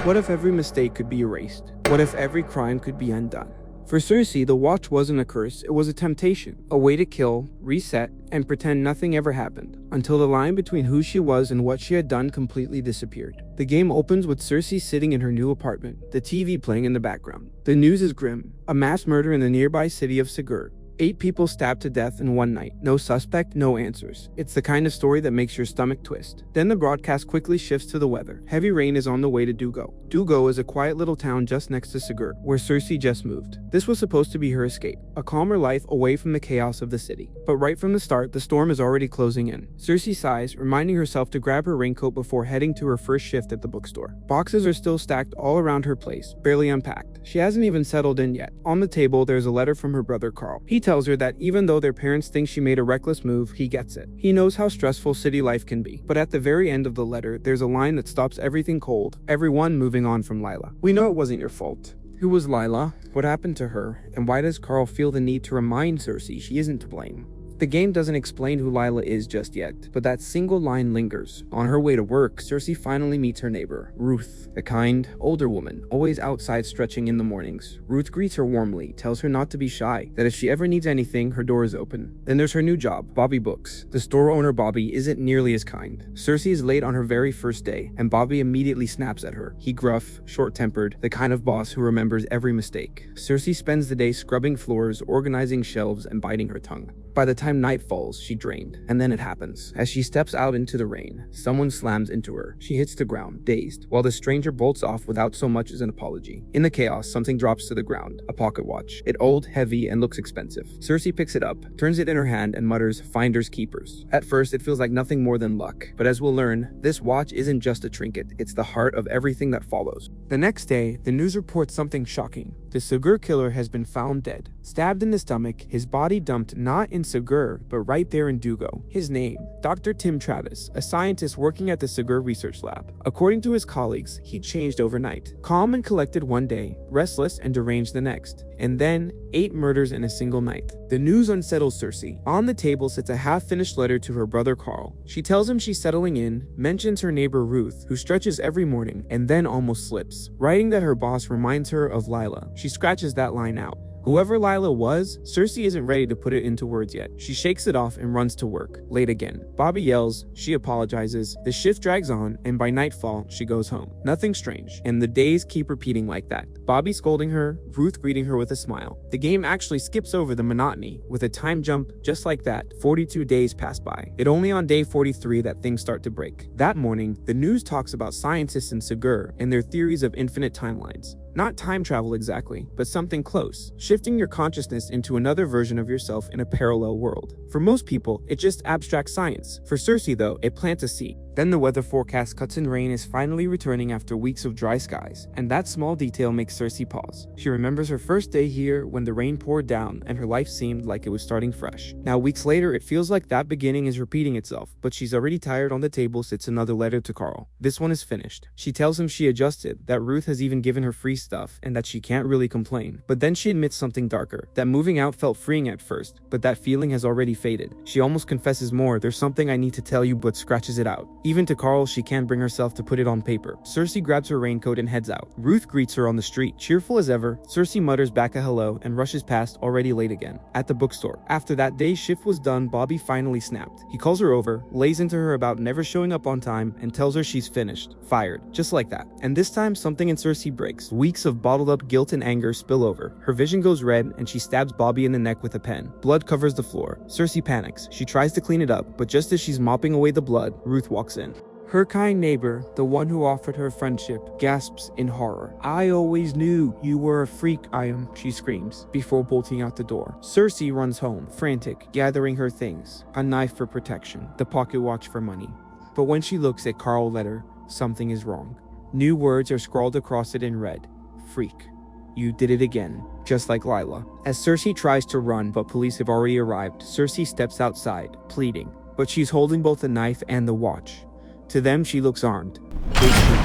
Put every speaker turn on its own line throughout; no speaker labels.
What if every mistake could be erased? What if every crime could be undone? For Cersei, the watch wasn't a curse, it was a temptation, a way to kill, reset, and pretend nothing ever happened, until the line between who she was and what she had done completely disappeared. The game opens with Cersei sitting in her new apartment, the TV playing in the background. The news is grim: a mass murder in the nearby city of Sigurd. 8 people stabbed to death in one night. No suspect, no answers. It's the kind of story that makes your stomach twist. Then the broadcast quickly shifts to the weather. Heavy rain is on the way to Dugo. Dugo is a quiet little town just next to Sigurd, where Cersei just moved. This was supposed to be her escape, a calmer life away from the chaos of the city. But right from the start, the storm is already closing in. Cersei sighs, reminding herself to grab her raincoat before heading to her first shift at the bookstore. Boxes are still stacked all around her place, barely unpacked. She hasn't even settled in yet. On the table, there's a letter from her brother Carl. He tells her that even though their parents think she made a reckless move, he gets it. He knows how stressful city life can be. But at the very end of the letter, there's a line that stops everything cold, everyone moving on from Lila. We know it wasn't your fault. Who was Lila? What happened to her? And why does Carl feel the need to remind Cersei she isn't to blame? The game doesn't explain who Lila is just yet, but that single line lingers. On her way to work, Cersei finally meets her neighbor, Ruth, a kind, older woman, always outside stretching in the mornings. Ruth greets her warmly, tells her not to be shy, that if she ever needs anything, her door is open. Then there's her new job, Bobby Books. The store owner Bobby isn't nearly as kind. Cersei is late on her very first day, and Bobby immediately snaps at her. He gruff, short-tempered, the kind of boss who remembers every mistake. Cersei spends the day scrubbing floors, organizing shelves, and biting her tongue. By the time night falls, she's drained. And then it happens. As she steps out into the rain, someone slams into her. She hits the ground, dazed, while the stranger bolts off without so much as an apology. In the chaos, something drops to the ground, a pocket watch. It's old, heavy, and looks expensive. Cersei picks it up, turns it in her hand, and mutters, "Finders keepers." At first, it feels like nothing more than luck. But as we'll learn, this watch isn't just a trinket, it's the heart of everything that follows. The next day, the news reports something shocking. The Sigurd killer has been found dead. Stabbed in the stomach, his body dumped not in Sigurd, but right there in Dugo. His name, Dr. Tim Travis, a scientist working at the Sigurd Research Lab. According to his colleagues, he changed overnight. Calm and collected one day, restless and deranged the next. And then, 8 murders in a single night. The news unsettles Cersei. On the table sits a half-finished letter to her brother Carl. She tells him she's settling in, mentions her neighbor Ruth, who stretches every morning, and then almost slips. Writing that her boss reminds her of Lila. She scratches that line out. Whoever Lila was, Cersei isn't ready to put it into words yet. She shakes it off and runs to work. Late again. Bobby yells, she apologizes, the shift drags on, and by nightfall, she goes home. Nothing strange, and the days keep repeating like that. Bobby scolding her, Ruth greeting her with a smile. The game actually skips over the monotony. With a time jump just like that, 42 days pass by. It's only on day 43 that things start to break. That morning, the news talks about scientists in Sigurd and their theories of infinite timelines. Not time travel exactly, but something close, shifting your consciousness into another version of yourself in a parallel world. For most people, it's just abstract science. For Cersei though, it plants a seed. Then the weather forecast cuts and rain is finally returning after weeks of dry skies, and that small detail makes Cersei pause. She remembers her first day here when the rain poured down and her life seemed like it was starting fresh. Now weeks later, it feels like that beginning is repeating itself, but she's already tired. On the table sits another letter to Carl. This one is finished. She tells him she adjusted, that Ruth has even given her free stuff, and that she can't really complain. But then she admits something darker, that moving out felt freeing at first, but that feeling has already faded. She almost confesses more, there's something I need to tell you, but scratches it out. Even to Carl, she can't bring herself to put it on paper. Cersei grabs her raincoat and heads out. Ruth greets her on the street, cheerful as ever. Cersei mutters back a hello and rushes past, already late again. At the bookstore. After that day's shift was done, Bobby finally snapped. He calls her over, lays into her about never showing up on time, and tells her she's finished. Fired. Just like that. And this time, something in Cersei breaks. Weeks of bottled up guilt and anger spill over. Her vision goes red, and she stabs Bobby in the neck with a pen. Blood covers the floor. Cersei panics. She tries to clean it up, but just as she's mopping away the blood, Ruth walks in. Her kind neighbor, the one who offered her friendship, gasps in horror. "I always knew you were a freak, she screams, before bolting out the door. Cersei runs home, frantic, gathering her things. A knife for protection, the pocket watch for money. But when she looks at Carl's letter, something is wrong. New words are scrawled across it in red. Freak. You did it again, just like Lila. As Cersei tries to run, but police have already arrived, Cersei steps outside, pleading. But she's holding both the knife and the watch. To them, she looks armed. They shoot,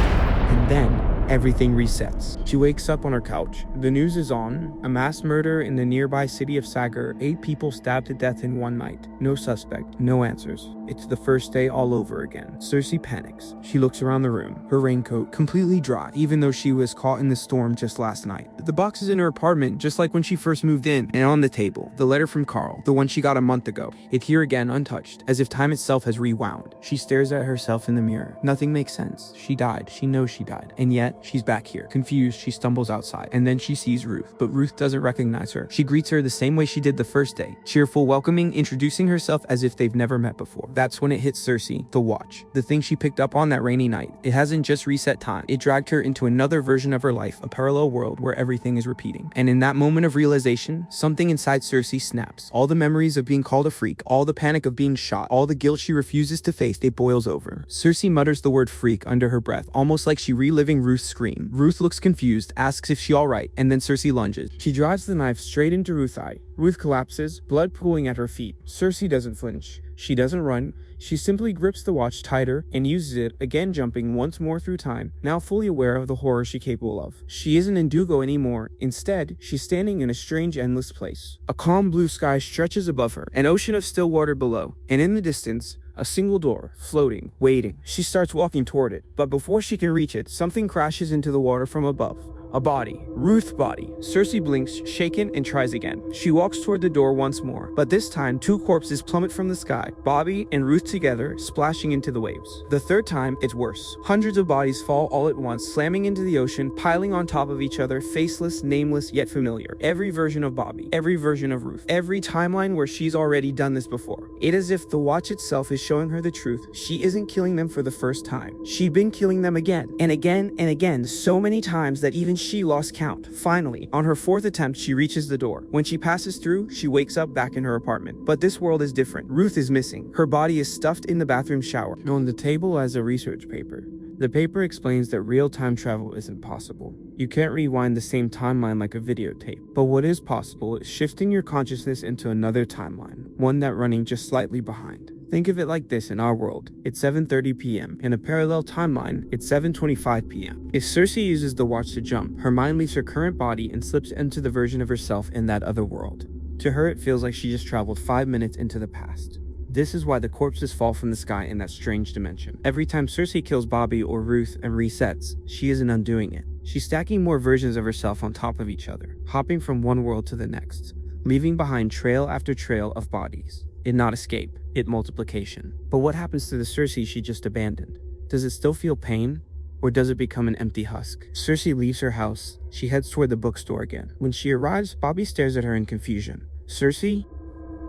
and then everything resets. She wakes up on her couch. The news is on. A mass murder in the nearby city of Sagar. 8 people stabbed to death in one night. No suspect. No answers. It's the first day all over again. Cersei panics. She looks around the room. Her raincoat completely dry, even though she was caught in the storm just last night. The box is in her apartment, just like when she first moved in, and on the table, the letter from Carl, the one she got a month ago. It's here again, untouched, as if time itself has rewound. She stares at herself in the mirror. Nothing makes sense. She died. She knows she died. And yet, she's back here. Confused, she stumbles outside, and then she sees Ruth, but Ruth doesn't recognize her. She greets her the same way she did the first day. Cheerful, welcoming, introducing herself as if they've never met before. That's when it hits Cersei, the watch. The thing she picked up on that rainy night. It hasn't just reset time. It dragged her into another version of her life, a parallel world where everything is repeating. And in that moment of realization, something inside Cersei snaps. All the memories of being called a freak, all the panic of being shot, all the guilt she refuses to face, it boils over. Cersei mutters the word freak under her breath, almost like she reliving Ruth's scream. Ruth looks confused, asks if she alright, and then Cersei lunges. She drives the knife straight into Ruth's eye. Ruth collapses, blood pooling at her feet. Cersei doesn't flinch. She doesn't run. She simply grips the watch tighter and uses it, again jumping once more through time, now fully aware of the horror she's capable of. She isn't in Dugo anymore. Instead, she's standing in a strange, endless place. A calm blue sky stretches above her, an ocean of still water below, and in the distance, a single door, floating, waiting. She starts walking toward it, but before she can reach it, something crashes into the water from above. A body. Ruth's body. Cersei blinks, shaken, and tries again. She walks toward the door once more, but this time 2 corpses plummet from the sky, Bobby and Ruth together, splashing into the waves. The third time, it's worse. Hundreds of bodies fall all at once, slamming into the ocean, piling on top of each other, faceless, nameless, yet familiar. Every version of Bobby, every version of Ruth, every timeline where she's already done this before. It is as if the watch itself is showing her the truth. She isn't killing them for the first time. She'd been killing them again, and again, and again, so many times that even she lost count. Finally, on her 4th attempt, she reaches the door. When she passes through, she wakes up back in her apartment. But this world is different. Ruth is missing. Her body is stuffed in the bathroom shower. On the table as a research paper. The paper explains that real-time travel isn't possible. You can't rewind the same timeline like a videotape. But what is possible is shifting your consciousness into another timeline, one that running just slightly behind. Think of it like this: in our world, it's 7:30 p.m. In a parallel timeline, it's 7:25 p.m. If Cersei uses the watch to jump, her mind leaves her current body and slips into the version of herself in that other world. To her, it feels like she just traveled 5 minutes into the past. This is why the corpses fall from the sky in that strange dimension. Every time Cersei kills Bobby or Ruth and resets, she isn't undoing it. She's stacking more versions of herself on top of each other, hopping from one world to the next, leaving behind trail after trail of bodies. It not escape, it multiplication. But what happens to the Cersei she just abandoned? Does it still feel pain? Or does it become an empty husk? Cersei leaves her house. She heads toward the bookstore again. When she arrives, Bobby stares at her in confusion. Cersei?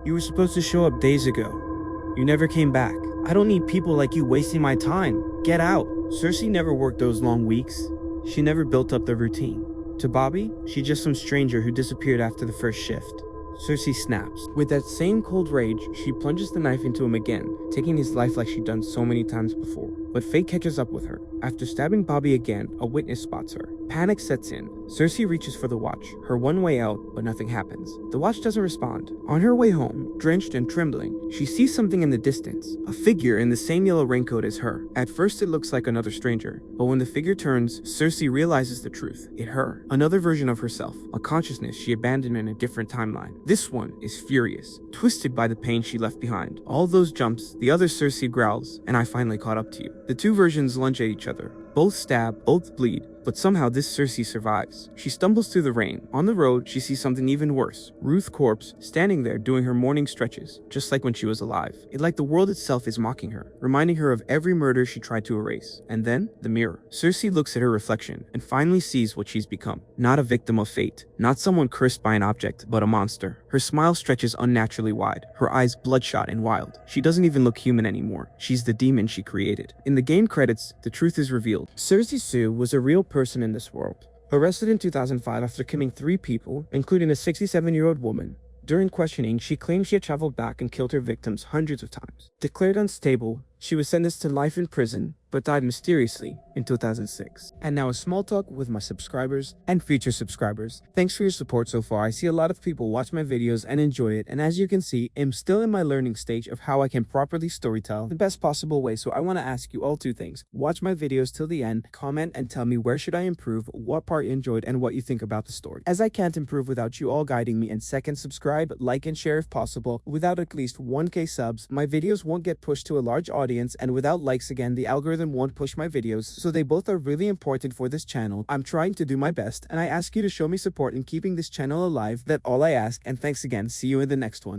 You were supposed to show up days ago. You never came back. I don't need people like you wasting my time. Get out. Cersei never worked those long weeks. She never built up the routine. To Bobby, she's just some stranger who disappeared after the first shift. Cersei snaps. With that same cold rage, she plunges the knife into him again, taking his life like she'd done so many times before. But fate catches up with her. After stabbing Bobby again, a witness spots her. Panic sets in. Cersei reaches for the watch, her one way out, but nothing happens. The watch doesn't respond. On her way home, drenched and trembling, she sees something in the distance. A figure in the same yellow raincoat as her. At first it looks like another stranger, but when the figure turns, Cersei realizes the truth. It's her. Another version of herself. A consciousness she abandoned in a different timeline. This one is furious, twisted by the pain she left behind. All those jumps, the other Cersei growls, and I finally caught up to you. The two versions lunge at each other. Both stab, both bleed, but somehow this Cersei survives. She stumbles through the rain. On the road, she sees something even worse. Ruth's corpse, standing there doing her morning stretches, just like when she was alive. It's like the world itself is mocking her, reminding her of every murder she tried to erase. And then, the mirror. Cersei looks at her reflection, and finally sees what she's become. Not a victim of fate. Not someone cursed by an object, but a monster. Her smile stretches unnaturally wide, her eyes bloodshot and wild. She doesn't even look human anymore. She's the demon she created. In the game credits, the truth is revealed. Cersei Sue was a real person in this world. Arrested in 2005 after killing 3 people, including a 67-year-old woman. During questioning, she claimed she had traveled back and killed her victims hundreds of times. Declared unstable, she was sentenced to life in prison, but died mysteriously in 2006. And now a small talk with my subscribers and future subscribers. Thanks for your support so far. I see a lot of people watch my videos and enjoy it, and as you can see, I'm still in my learning stage of how I can properly storytell the best possible way. So I want to ask you all two things. Watch my videos till the end, comment and tell me where should I improve, what part you enjoyed, and what you think about the story. As I can't improve without you all guiding me. And second, subscribe, like and share if possible. Without at least 1k subs, my videos won't get pushed to a large audience, and without likes again, the algorithm won't push my videos, so they both are really important for this channel. I'm trying to do my best, and I ask you to show me support in keeping this channel alive. That's all I ask, and thanks again. See you in the next one.